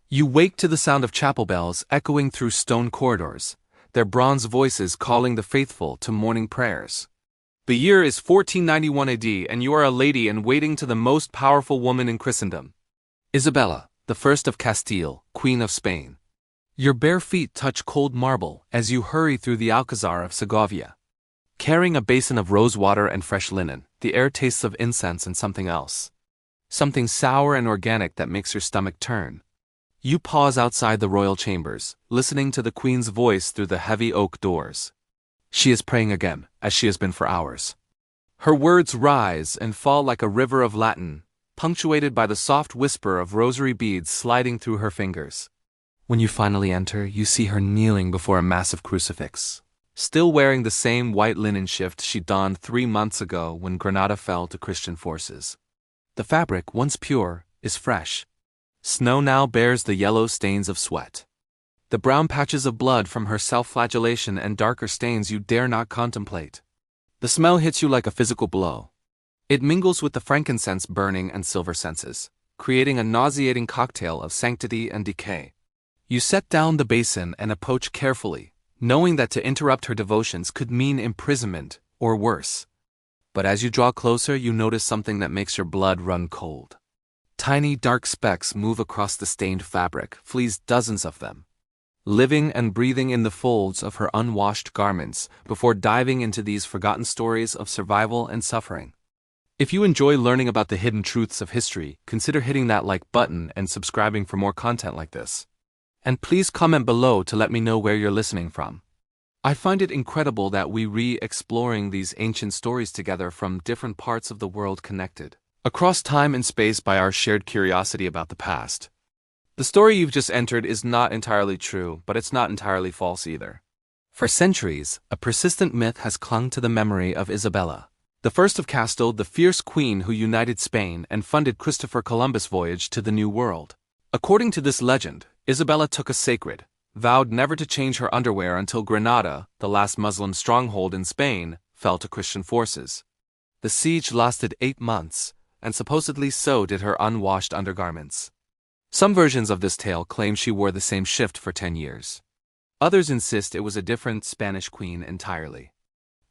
You wake to the sound of chapel bells echoing through stone corridors, their bronze voices calling the faithful to morning prayers. The year is 1491 AD, and you are a lady in waiting to the most powerful woman in Christendom, Isabella, the First of Castile, Queen of Spain. Your bare feet touch cold marble as you hurry through the Alcazar of Segovia. Carrying a basin of rose water and fresh linen, the air tastes of incense and something else. Something sour and organic that makes your stomach turn. You pause outside the royal chambers, listening to the Queen's voice through the heavy oak doors. She is praying again, as she has been for hours. Her words rise and fall like a river of Latin, punctuated by the soft whisper of rosary beads sliding through her fingers. When you finally enter, you see her kneeling before a massive crucifix, still wearing the same white linen shift she donned 3 months ago when Granada fell to Christian forces. The fabric, once pure, is fresh. Snow now bears the yellow stains of sweat. The brown patches of blood from her self-flagellation and darker stains you dare not contemplate. The smell hits you like a physical blow. It mingles with the frankincense burning and silver senses, creating a nauseating cocktail of sanctity and decay. You set down the basin and approach carefully, knowing that to interrupt her devotions could mean imprisonment or worse. But as you draw closer, you notice something that makes your blood run cold. Tiny dark specks move across the stained fabric, fleas dozens of them, living and breathing in the folds of her unwashed garments before diving into these forgotten stories of survival and suffering. If you enjoy learning about the hidden truths of history, consider hitting that like button and subscribing for more content like this. And please comment below to let me know where you're listening from. I find it incredible that we re-exploring these ancient stories together from different parts of the world connected across time and space by our shared curiosity about the past. The story you've just entered is not entirely true, but it's not entirely false either. For centuries, a persistent myth has clung to the memory of Isabella, the First of Castile, the fierce queen who united Spain and funded Christopher Columbus' voyage to the New World. According to this legend, Isabella took a sacred, vowed never to change her underwear until Granada, the last Muslim stronghold in Spain, fell to Christian forces. The siege lasted 8 months, and supposedly so did her unwashed undergarments. Some versions of this tale claim she wore the same shift for 10 years. Others insist it was a different Spanish queen entirely.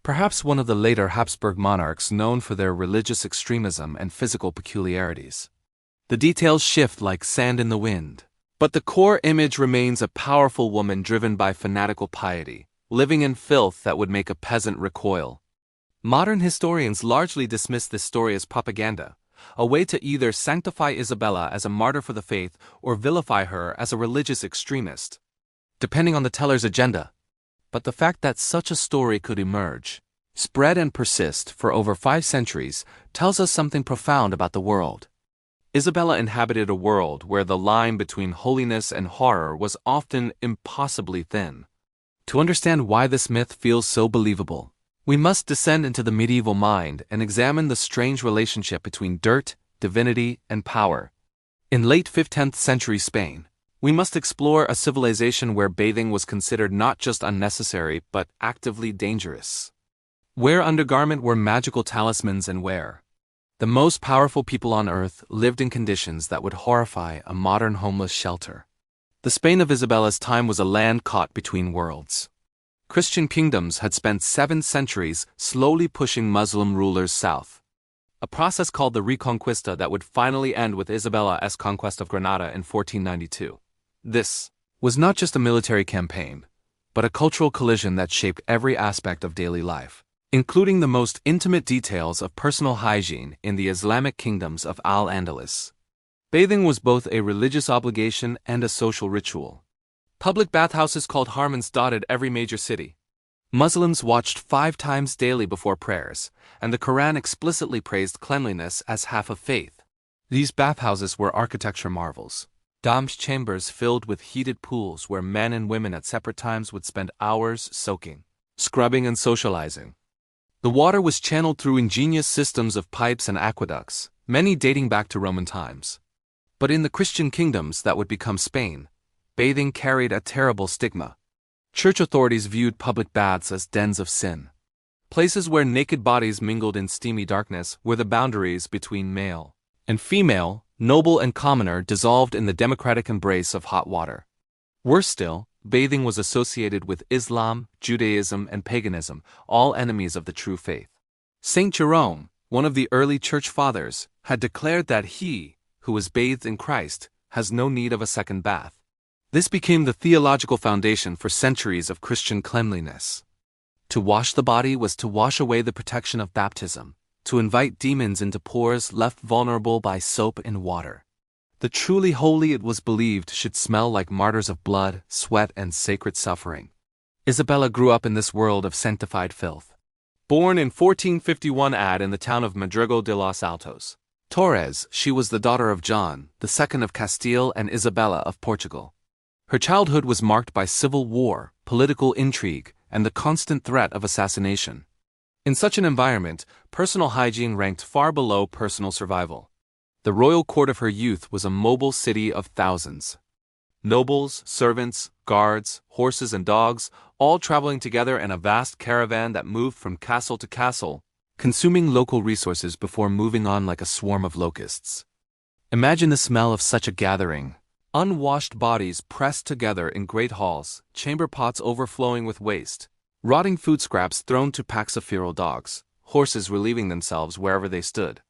Perhaps one of the later Habsburg monarchs known for their religious extremism and physical peculiarities. The details shift like sand in the wind, but the core image remains a powerful woman driven by fanatical piety, living in filth that would make a peasant recoil. Modern historians largely dismiss this story as propaganda, a way to either sanctify Isabella as a martyr for the faith or vilify her as a religious extremist, depending on the teller's agenda. But the fact that such a story could emerge, spread and persist for over 5 centuries tells us something profound about the world. Isabella inhabited a world where the line between holiness and horror was often impossibly thin. To understand why this myth feels so believable, we must descend into the medieval mind and examine the strange relationship between dirt, divinity, and power. In late 15th century Spain, we must explore a civilization where bathing was considered not just unnecessary but actively dangerous. Where undergarment were magical talismans and where the most powerful people on earth lived in conditions that would horrify a modern homeless shelter. The Spain of Isabella's time was a land caught between worlds. Christian kingdoms had spent 7 centuries slowly pushing Muslim rulers south, a process called the Reconquista that would finally end with Isabella's conquest of Granada in 1492. This was not just a military campaign, but a cultural collision that shaped every aspect of daily life, including the most intimate details of personal hygiene in the Islamic kingdoms of Al-Andalus. Bathing was both a religious obligation and a social ritual. Public bathhouses called hammams dotted every major city. Muslims watched 5 times daily before prayers, and the Quran explicitly praised cleanliness as half of faith. These bathhouses were architecture marvels, domed chambers filled with heated pools where men and women at separate times would spend hours soaking, scrubbing and socializing. The water was channeled through ingenious systems of pipes and aqueducts, many dating back to Roman times. But in the Christian kingdoms that would become Spain, bathing carried a terrible stigma. Church authorities viewed public baths as dens of sin. Places where naked bodies mingled in steamy darkness were the boundaries between male and female, noble and commoner dissolved in the democratic embrace of hot water. Worse still, bathing was associated with Islam, Judaism, and paganism, all enemies of the true faith. Saint Jerome, one of the early church fathers, had declared that he, who is bathed in Christ, has no need of a second bath. This became the theological foundation for centuries of Christian cleanliness. To wash the body was to wash away the protection of baptism, to invite demons into pores left vulnerable by soap and water. The truly holy, it was believed, should smell like martyrs of blood, sweat, and sacred suffering. Isabella grew up in this world of sanctified filth. Born in 1451 in the town of Madrigal de los Altos, Torres, she was the daughter of John, the second of Castile, and Isabella of Portugal. Her childhood was marked by civil war, political intrigue, and the constant threat of assassination. In such an environment, personal hygiene ranked far below personal survival. The royal court of her youth was a mobile city of thousands. Nobles, servants, guards, horses, and dogs, all traveling together in a vast caravan that moved from castle to castle, consuming local resources before moving on like a swarm of locusts. Imagine the smell of such a gathering. Unwashed bodies pressed together in great halls, chamber pots overflowing with waste, rotting food scraps thrown to packs of feral dogs, horses relieving themselves wherever they stood.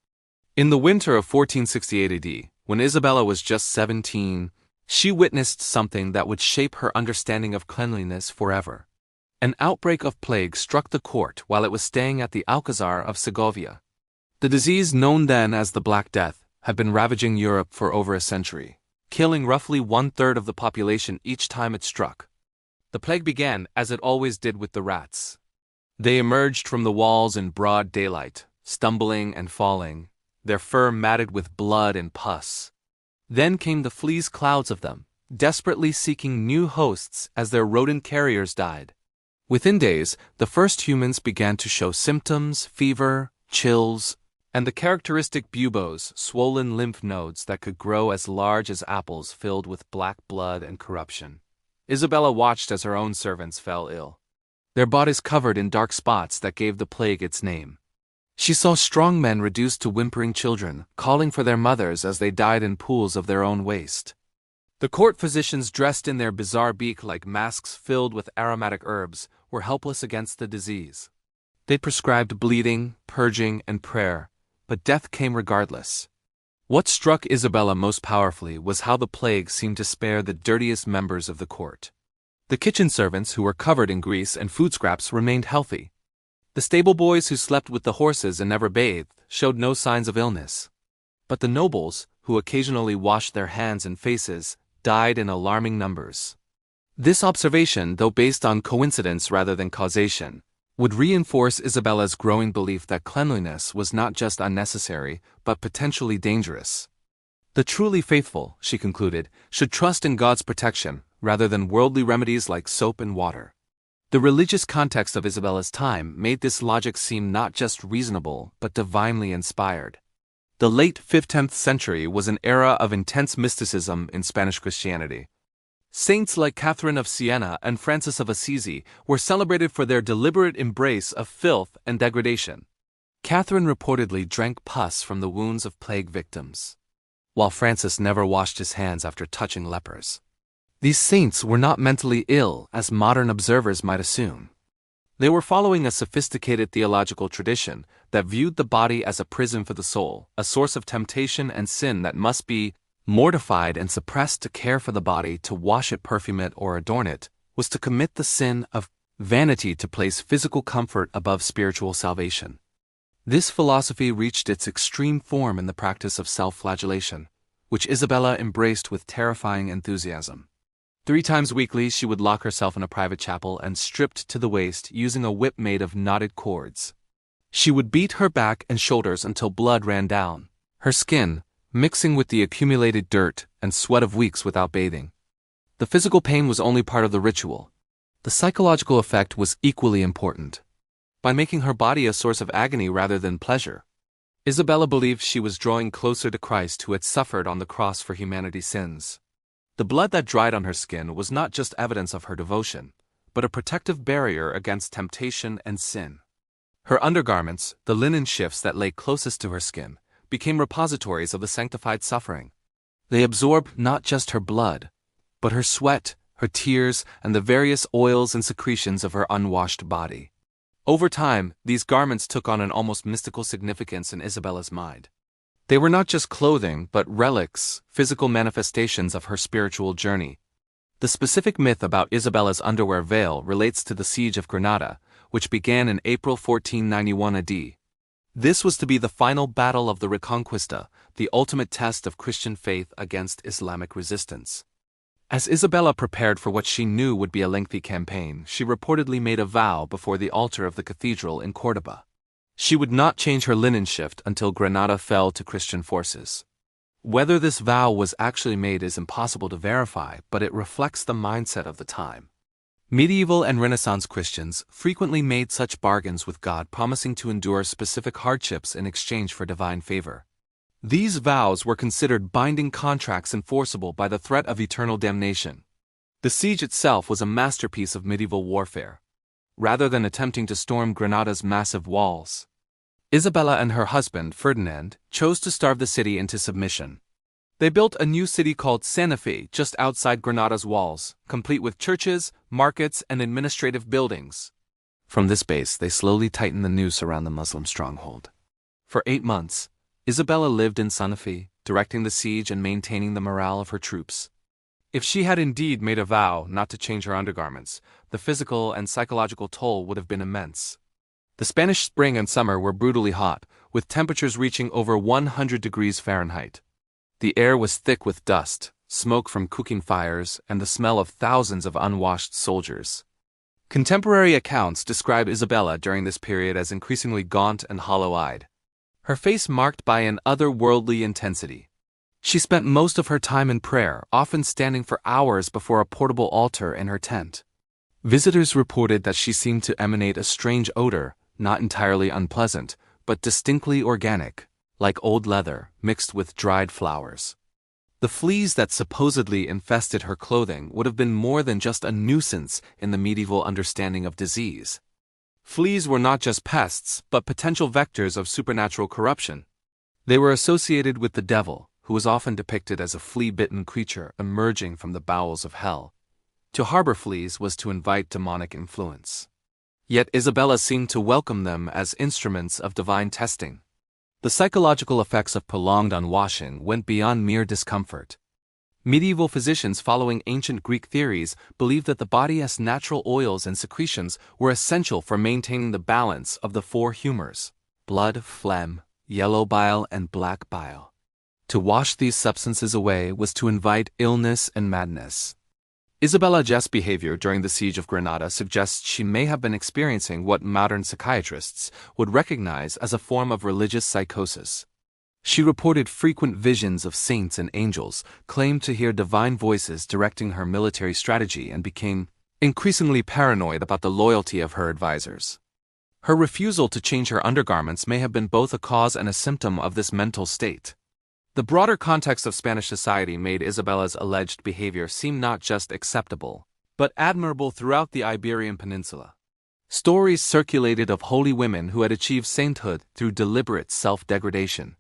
In the winter of 1468 AD, when Isabella was just 17, she witnessed something that would shape her understanding of cleanliness forever. An outbreak of plague struck the court while it was staying at the Alcazar of Segovia. The disease known then as the Black Death had been ravaging Europe for over a century, killing roughly 1/3 of the population each time it struck. The plague began as it always did with the rats. They emerged from the walls in broad daylight, stumbling and falling, their fur matted with blood and pus. Then came the fleas, clouds of them, desperately seeking new hosts as their rodent carriers died. Within days, the first humans began to show symptoms, fever, chills, and the characteristic buboes, swollen lymph nodes that could grow as large as apples filled with black blood and corruption. Isabella watched as her own servants fell ill, their bodies covered in dark spots that gave the plague its name. She saw strong men reduced to whimpering children, calling for their mothers as they died in pools of their own waste. The court physicians, dressed in their bizarre beak-like masks filled with aromatic herbs, were helpless against the disease. They prescribed bleeding, purging, and prayer, but death came regardless. What struck Isabella most powerfully was how the plague seemed to spare the dirtiest members of the court. The kitchen servants, who were covered in grease and food scraps, remained healthy. The stable boys who slept with the horses and never bathed showed no signs of illness. But the nobles, who occasionally washed their hands and faces, died in alarming numbers. This observation, though based on coincidence rather than causation, would reinforce Isabella's growing belief that cleanliness was not just unnecessary, but potentially dangerous. The truly faithful, she concluded, should trust in God's protection rather than worldly remedies like soap and water. The religious context of Isabella's time made this logic seem not just reasonable, but divinely inspired. The late 15th century was an era of intense mysticism in Spanish Christianity. Saints like Catherine of Siena and Francis of Assisi were celebrated for their deliberate embrace of filth and degradation. Catherine reportedly drank pus from the wounds of plague victims, while Francis never washed his hands after touching lepers. These saints were not mentally ill, as modern observers might assume. They were following a sophisticated theological tradition that viewed the body as a prison for the soul, a source of temptation and sin that must be mortified and suppressed. To care for the body, to wash it, perfume it, or adorn it, was to commit the sin of vanity, to place physical comfort above spiritual salvation. This philosophy reached its extreme form in the practice of self-flagellation, which Isabella embraced with terrifying enthusiasm. 3 times weekly she would lock herself in a private chapel and, stripped to the waist, using a whip made of knotted cords, she would beat her back and shoulders until blood ran down her skin, mixing with the accumulated dirt and sweat of weeks without bathing. The physical pain was only part of the ritual. The psychological effect was equally important. By making her body a source of agony rather than pleasure, Isabella believed she was drawing closer to Christ, who had suffered on the cross for humanity's sins. The blood that dried on her skin was not just evidence of her devotion, but a protective barrier against temptation and sin. Her undergarments, the linen shifts that lay closest to her skin, became repositories of the sanctified suffering. They absorbed not just her blood, but her sweat, her tears, and the various oils and secretions of her unwashed body. Over time, these garments took on an almost mystical significance in Isabella's mind. They were not just clothing, but relics, physical manifestations of her spiritual journey. The specific myth about Isabella's underwear veil relates to the siege of Granada, which began in April 1491 AD. This was to be the final battle of the Reconquista, the ultimate test of Christian faith against Islamic resistance. As Isabella prepared for what she knew would be a lengthy campaign, she reportedly made a vow before the altar of the cathedral in Córdoba. She would not change her linen shift until Granada fell to Christian forces. Whether this vow was actually made is impossible to verify, but it reflects the mindset of the time. Medieval and Renaissance Christians frequently made such bargains with God, promising to endure specific hardships in exchange for divine favor. These vows were considered binding contracts enforceable by the threat of eternal damnation. The siege itself was a masterpiece of medieval warfare. Rather than attempting to storm Granada's massive walls, Isabella and her husband, Ferdinand, chose to starve the city into submission. They built a new city called Santa Fe just outside Granada's walls, complete with churches, markets, and administrative buildings. From this base, they slowly tightened the noose around the Muslim stronghold. For 8 months, Isabella lived in Santa Fe, directing the siege and maintaining the morale of her troops. If she had indeed made a vow not to change her undergarments, the physical and psychological toll would have been immense. The Spanish spring and summer were brutally hot, with temperatures reaching over 100 degrees Fahrenheit. The air was thick with dust, smoke from cooking fires, and the smell of thousands of unwashed soldiers. Contemporary accounts describe Isabella during this period as increasingly gaunt and hollow-eyed, her face marked by an otherworldly intensity. She spent most of her time in prayer, often standing for hours before a portable altar in her tent. Visitors reported that she seemed to emanate a strange odor, not entirely unpleasant, but distinctly organic, like old leather mixed with dried flowers. The fleas that supposedly infested her clothing would have been more than just a nuisance in the medieval understanding of disease. Fleas were not just pests, but potential vectors of supernatural corruption. They were associated with the devil, who was often depicted as a flea-bitten creature emerging from the bowels of hell. To harbor fleas was to invite demonic influence. Yet Isabella seemed to welcome them as instruments of divine testing. The psychological effects of prolonged unwashing went beyond mere discomfort. Medieval physicians following ancient Greek theories believed that the body's natural oils and secretions were essential for maintaining the balance of the 4 humors: blood, phlegm, yellow bile, and black bile. To wash these substances away was to invite illness and madness. Isabella's behavior during the siege of Granada suggests she may have been experiencing what modern psychiatrists would recognize as a form of religious psychosis. She reported frequent visions of saints and angels, claimed to hear divine voices directing her military strategy, and became increasingly paranoid about the loyalty of her advisors. Her refusal to change her undergarments may have been both a cause and a symptom of this mental state. The broader context of Spanish society made Isabella's alleged behavior seem not just acceptable, but admirable throughout the Iberian Peninsula. Stories circulated of holy women who had achieved sainthood through deliberate self-degradation.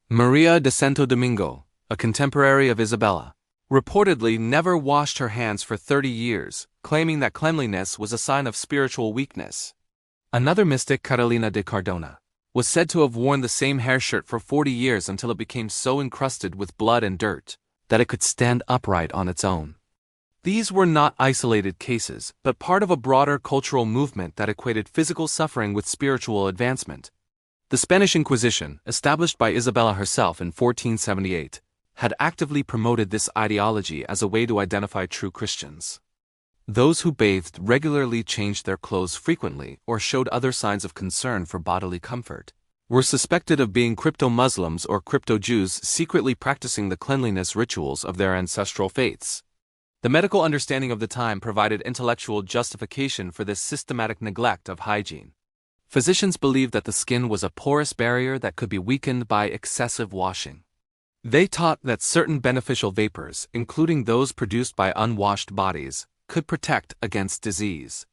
Maria de Santo Domingo, a contemporary of Isabella, reportedly never washed her hands for 30 years, claiming that cleanliness was a sign of spiritual weakness. Another mystic, Catalina de Cardona, was said to have worn the same hair shirt for 40 years until it became so encrusted with blood and dirt that it could stand upright on its own. These were not isolated cases, but part of a broader cultural movement that equated physical suffering with spiritual advancement. The Spanish Inquisition, established by Isabella herself in 1478, had actively promoted this ideology as a way to identify true Christians. Those who bathed regularly, changed their clothes frequently, or showed other signs of concern for bodily comfort were suspected of being crypto-Muslims or crypto-Jews secretly practicing the cleanliness rituals of their ancestral faiths. The medical understanding of the time provided intellectual justification for this systematic neglect of hygiene. Physicians believed that the skin was a porous barrier that could be weakened by excessive washing. They taught that certain beneficial vapors, including those produced by unwashed bodies, could protect against disease,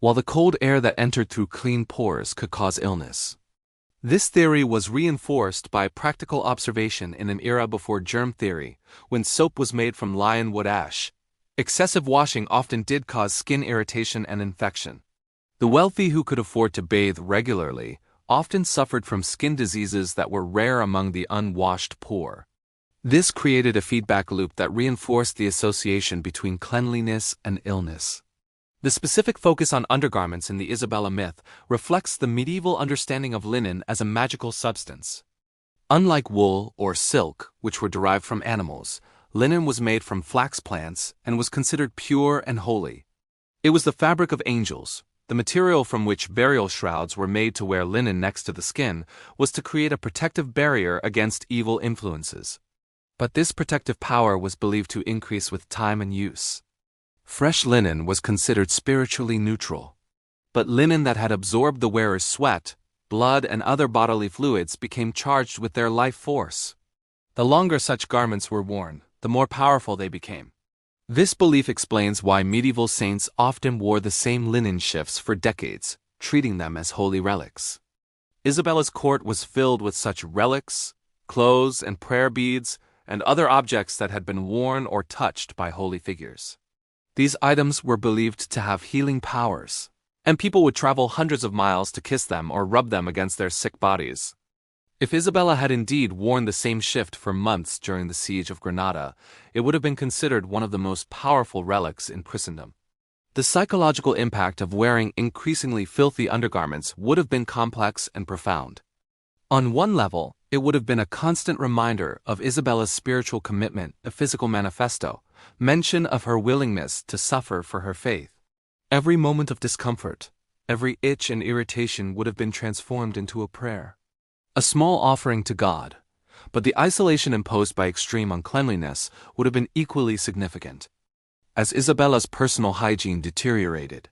while the cold air that entered through clean pores could cause illness. This theory was reinforced by practical observation in an era before germ theory, when soap was made from lionwood ash. Excessive washing often did cause skin irritation and infection. The wealthy who could afford to bathe regularly often suffered from skin diseases that were rare among the unwashed poor. This created a feedback loop that reinforced the association between cleanliness and illness. The specific focus on undergarments in the Isabella myth reflects the medieval understanding of linen as a magical substance. Unlike wool or silk, which were derived from animals, linen was made from flax plants and was considered pure and holy. It was the fabric of angels. The material from which burial shrouds were made to wear linen next to the skin was to create a protective barrier against evil influences. But this protective power was believed to increase with time and use. Fresh linen was considered spiritually neutral. But linen that had absorbed the wearer's sweat, blood, and other bodily fluids became charged with their life force. The longer such garments were worn, the more powerful they became. This belief explains why medieval saints often wore the same linen shifts for decades, treating them as holy relics. Isabella's court was filled with such relics, clothes, and prayer beads, and other objects that had been worn or touched by holy figures. These items were believed to have healing powers, and people would travel hundreds of miles to kiss them or rub them against their sick bodies. If Isabella had indeed worn the same shift for months during the siege of Granada, it would have been considered one of the most powerful relics in Christendom. The psychological impact of wearing increasingly filthy undergarments would have been complex and profound. On one level, it would have been a constant reminder of Isabella's spiritual commitment, a physical manifesto, mention of her willingness to suffer for her faith. Every moment of discomfort, every itch and irritation would have been transformed into a prayer. A small offering to God, but the isolation imposed by extreme uncleanliness would have been equally significant. As Isabella's personal hygiene deteriorated,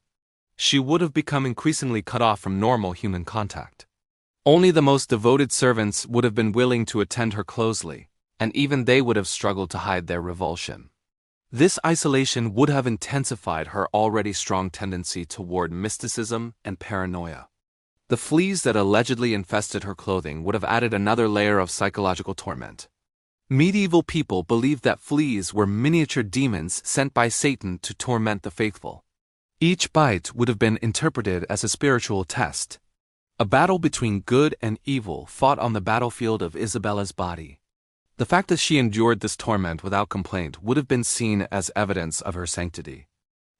she would have become increasingly cut off from normal human contact. Only the most devoted servants would have been willing to attend her closely, and even they would have struggled to hide their revulsion. This isolation would have intensified her already strong tendency toward mysticism and paranoia. The fleas that allegedly infested her clothing would have added another layer of psychological torment. Medieval people believed that fleas were miniature demons sent by Satan to torment the faithful. Each bite would have been interpreted as a spiritual test, a battle between good and evil fought on the battlefield of Isabella's body. The fact that she endured this torment without complaint would have been seen as evidence of her sanctity.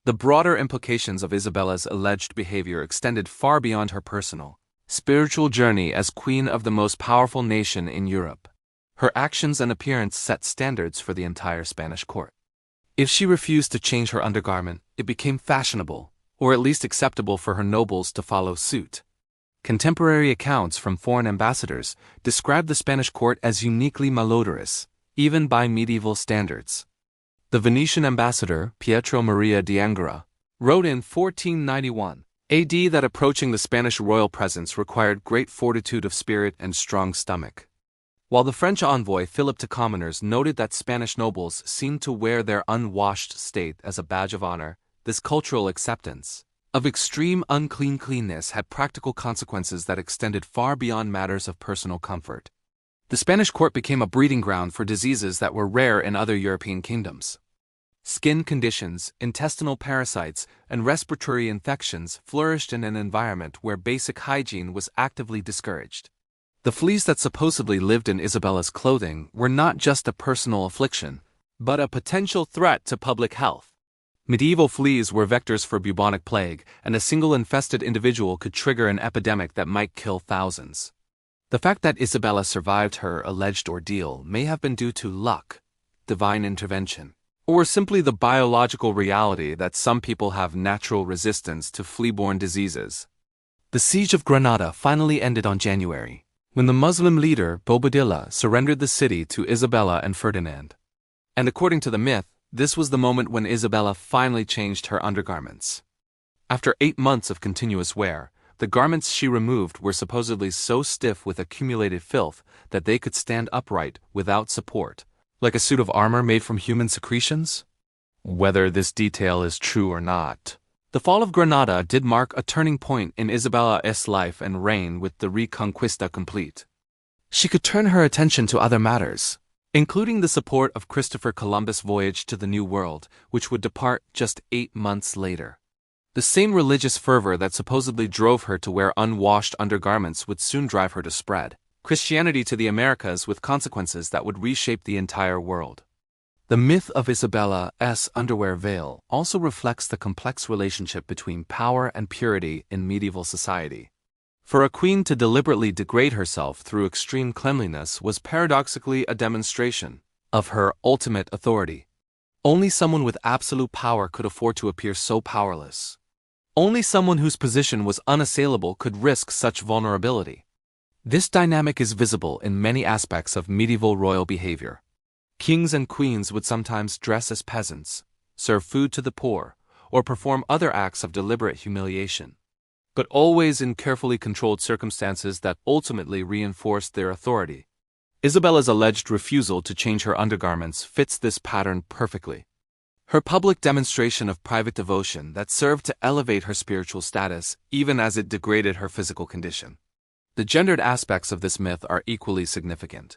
The broader implications of Isabella's alleged behavior extended far beyond her personal, spiritual journey as queen of the most powerful nation in Europe. Her actions and appearance set standards for the entire Spanish court. If she refused to change her undergarment, it became fashionable, or at least acceptable for her nobles to follow suit. Contemporary accounts from foreign ambassadors describe the Spanish court as uniquely malodorous, even by medieval standards. The Venetian ambassador, Pietro Maria di Angora, wrote in 1491 AD that approaching the Spanish royal presence required great fortitude of spirit and strong stomach. While the French envoy Philip to commoners noted that Spanish nobles seemed to wear their unwashed state as a badge of honor, this cultural acceptance of extreme uncleanness had practical consequences that extended far beyond matters of personal comfort. The Spanish court became a breeding ground for diseases that were rare in other European kingdoms. Skin conditions, intestinal parasites, and respiratory infections flourished in an environment where basic hygiene was actively discouraged. The fleas that supposedly lived in Isabella's clothing were not just a personal affliction, but a potential threat to public health. Medieval fleas were vectors for bubonic plague, and a single infested individual could trigger an epidemic that might kill thousands. The fact that Isabella survived her alleged ordeal may have been due to luck, divine intervention, or simply the biological reality that some people have natural resistance to flea-borne diseases. The siege of Granada finally ended on January, when the Muslim leader Bobadilla surrendered the city to Isabella and Ferdinand. And according to the myth, this was the moment when Isabella finally changed her undergarments. After 8 months of continuous wear, the garments she removed were supposedly so stiff with accumulated filth that they could stand upright without support, like a suit of armor made from human secretions? Whether this detail is true or not, The fall of Granada did mark a turning point in Isabella's life and reign, with the Reconquista complete. She could turn her attention to other matters, including the support of Christopher Columbus' voyage to the New World, which would depart just 8 months later. The same religious fervor that supposedly drove her to wear unwashed undergarments would soon drive her to spread Christianity to the Americas, with consequences that would reshape the entire world. The myth of Isabella's underwear veil also reflects the complex relationship between power and purity in medieval society. For a queen to deliberately degrade herself through extreme cleanliness was paradoxically a demonstration of her ultimate authority. Only someone with absolute power could afford to appear so powerless. Only someone whose position was unassailable could risk such vulnerability. This dynamic is visible in many aspects of medieval royal behavior. Kings and queens would sometimes dress as peasants, serve food to the poor, or perform other acts of deliberate humiliation, but always in carefully controlled circumstances that ultimately reinforced their authority. Isabella's alleged refusal to change her undergarments fits this pattern perfectly. Her public demonstration of private devotion that served to elevate her spiritual status, even as it degraded her physical condition. The gendered aspects of this myth are equally significant.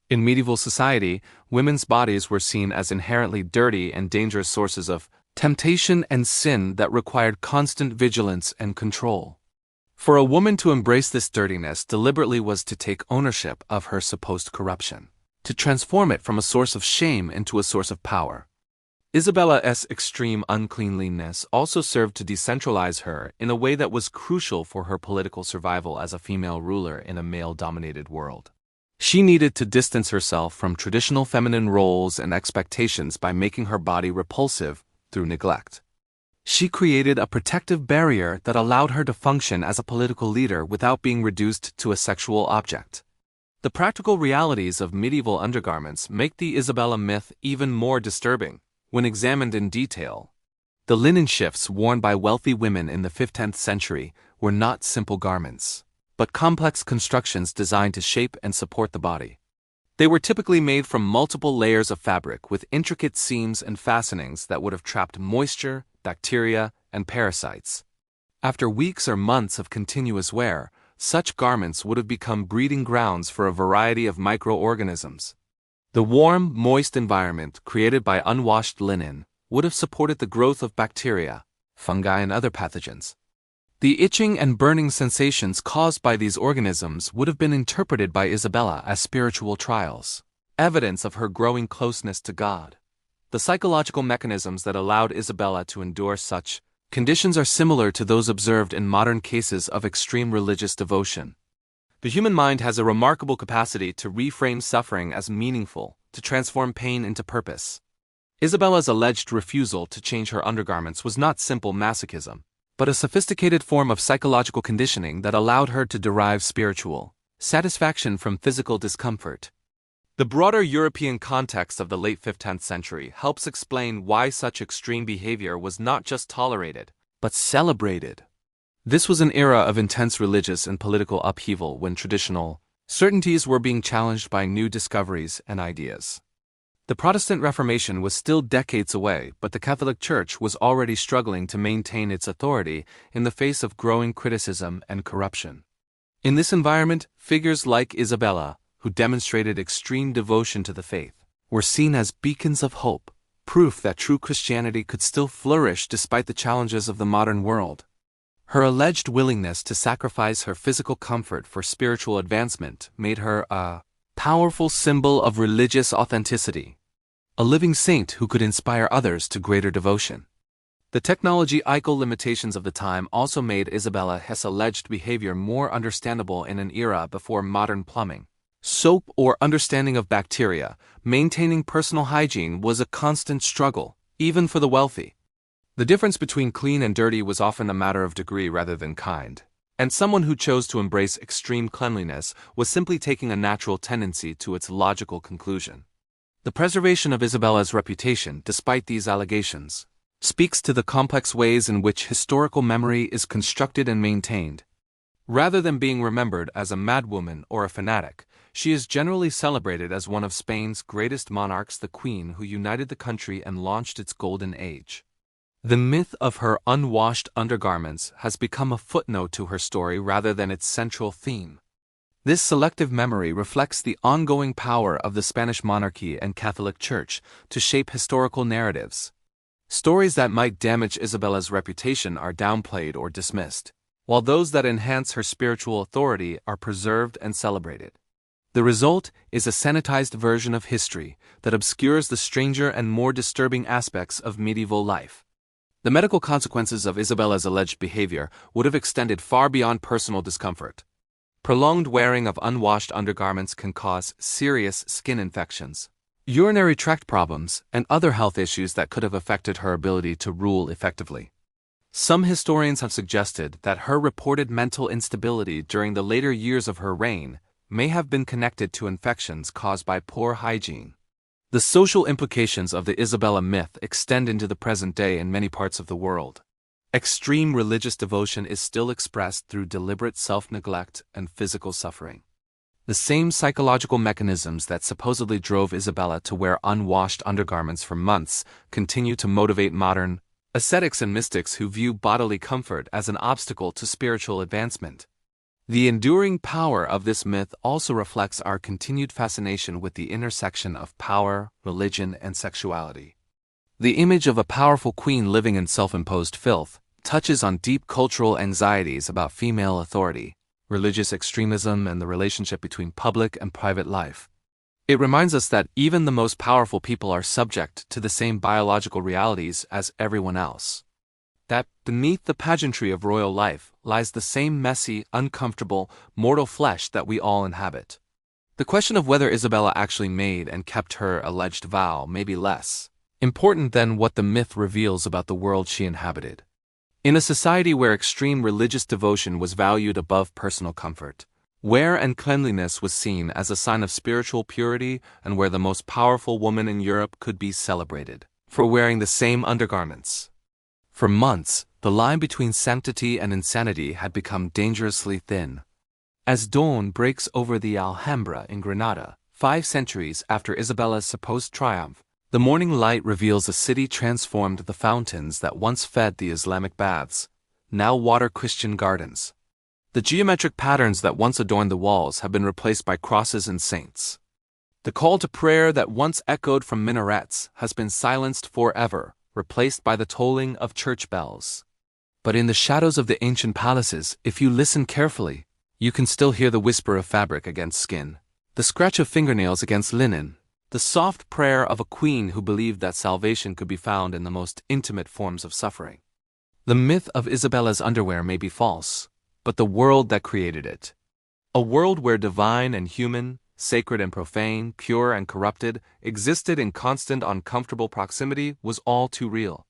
In medieval society, women's bodies were seen as inherently dirty and dangerous sources of temptation and sin that required constant vigilance and control. For a woman to embrace this dirtiness deliberately was to take ownership of her supposed corruption, to transform it from a source of shame into a source of power. Isabella's extreme uncleanliness also served to decentralize her in a way that was crucial for her political survival as a female ruler in a male-dominated world. She needed to distance herself from traditional feminine roles and expectations by making her body repulsive through neglect. She created a protective barrier that allowed her to function as a political leader without being reduced to a sexual object. The practical realities of medieval undergarments make the Isabella myth even more disturbing when examined in detail. The linen shifts worn by wealthy women in the 15th century were not simple garments, but complex constructions designed to shape and support the body. They were typically made from multiple layers of fabric with intricate seams and fastenings that would have trapped moisture, bacteria, and parasites. After weeks or months of continuous wear, such garments would have become breeding grounds for a variety of microorganisms. The warm, moist environment created by unwashed linen would have supported the growth of bacteria, fungi, and other pathogens. The itching and burning sensations caused by these organisms would have been interpreted by Isabella as spiritual trials, evidence of her growing closeness to God. The psychological mechanisms that allowed Isabella to endure such conditions are similar to those observed in modern cases of extreme religious devotion. The human mind has a remarkable capacity to reframe suffering as meaningful, to transform pain into purpose. Isabella's alleged refusal to change her undergarments was not simple masochism, but a sophisticated form of psychological conditioning that allowed her to derive spiritual satisfaction from physical discomfort. The broader European context of the late 15th century helps explain why such extreme behavior was not just tolerated, but celebrated. This was an era of intense religious and political upheaval when traditional certainties were being challenged by new discoveries and ideas. The Protestant Reformation was still decades away, but the Catholic Church was already struggling to maintain its authority in the face of growing criticism and corruption. In this environment, figures like Isabella, who demonstrated extreme devotion to the faith, were seen as beacons of hope, proof that true Christianity could still flourish despite the challenges of the modern world. Her alleged willingness to sacrifice her physical comfort for spiritual advancement made her a powerful symbol of religious authenticity, a living saint who could inspire others to greater devotion. The technological limitations of the time also made Isabella's alleged behavior more understandable in an era before modern plumbing, soap, or understanding of bacteria. Maintaining personal hygiene was a constant struggle, even for the wealthy. The difference between clean and dirty was often a matter of degree rather than kind, and someone who chose to embrace extreme cleanliness was simply taking a natural tendency to its logical conclusion. The preservation of Isabella's reputation, despite these allegations, speaks to the complex ways in which historical memory is constructed and maintained. Rather than being remembered as a madwoman or a fanatic, she is generally celebrated as one of Spain's greatest monarchs, the Queen who united the country and launched its golden age. The myth of her unwashed undergarments has become a footnote to her story rather than its central theme. This selective memory reflects the ongoing power of the Spanish monarchy and Catholic Church to shape historical narratives. Stories that might damage Isabella's reputation are downplayed or dismissed, while those that enhance her spiritual authority are preserved and celebrated. The result is a sanitized version of history that obscures the stranger and more disturbing aspects of medieval life. The medical consequences of Isabella's alleged behavior would have extended far beyond personal discomfort. Prolonged wearing of unwashed undergarments can cause serious skin infections, urinary tract problems, and other health issues that could have affected her ability to rule effectively. Some historians have suggested that her reported mental instability during the later years of her reign may have been connected to infections caused by poor hygiene. The social implications of the Isabella myth extend into the present day in many parts of the world. Extreme religious devotion is still expressed through deliberate self-neglect and physical suffering. The same psychological mechanisms that supposedly drove Isabella to wear unwashed undergarments for months continue to motivate modern ascetics and mystics who view bodily comfort as an obstacle to spiritual advancement. The enduring power of this myth also reflects our continued fascination with the intersection of power, religion, and sexuality. The image of a powerful queen living in self-imposed filth touches on deep cultural anxieties about female authority, religious extremism, and the relationship between public and private life. It reminds us that even the most powerful people are subject to the same biological realities as everyone else. That beneath the pageantry of royal life lies the same messy, uncomfortable, mortal flesh that we all inhabit. The question of whether Isabella actually made and kept her alleged vow may be less important than what the myth reveals about the world she inhabited. In a society where extreme religious devotion was valued above personal comfort, wear and cleanliness was seen as a sign of spiritual purity, and where the most powerful woman in Europe could be celebrated for wearing the same undergarments. For months, the line between sanctity and insanity had become dangerously thin. As dawn breaks over the Alhambra in Granada, 5 centuries after Isabella's supposed triumph, the morning light reveals a city transformed. The fountains that once fed the Islamic baths now water Christian gardens. The geometric patterns that once adorned the walls have been replaced by crosses and saints. The call to prayer that once echoed from minarets has been silenced forever, replaced by the tolling of church bells. But in the shadows of the ancient palaces, if you listen carefully, you can still hear the whisper of fabric against skin, the scratch of fingernails against linen, the soft prayer of a queen who believed that salvation could be found in the most intimate forms of suffering. The myth of Isabella's underwear may be false, but the world that created it, a world where divine and human, sacred and profane, pure and corrupted, existed in constant uncomfortable proximity, was all too real.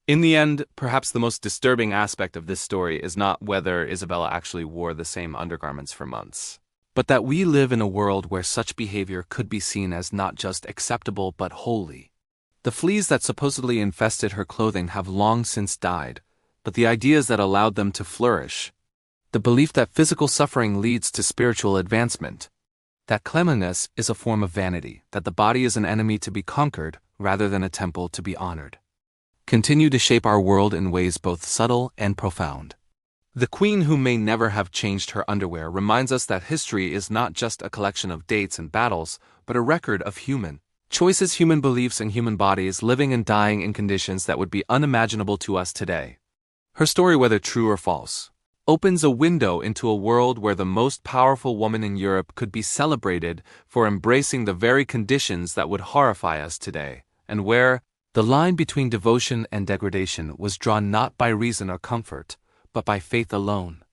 In the end, perhaps the most disturbing aspect of this story is not whether Isabella actually wore the same undergarments for months, but that we live in a world where such behavior could be seen as not just acceptable but holy. The fleas that supposedly infested her clothing have long since died, but the ideas that allowed them to flourish, the belief that physical suffering leads to spiritual advancement, that cleanliness is a form of vanity, that the body is an enemy to be conquered rather than a temple to be honored, continue to shape our world in ways both subtle and profound. The queen who may never have changed her underwear reminds us that history is not just a collection of dates and battles, but a record of human choices, human beliefs, and human bodies living and dying in conditions that would be unimaginable to us today. Her story, whether true or false, opens a window into a world where the most powerful woman in Europe could be celebrated for embracing the very conditions that would horrify us today, and where the line between devotion and degradation was drawn not by reason or comfort, but by faith alone.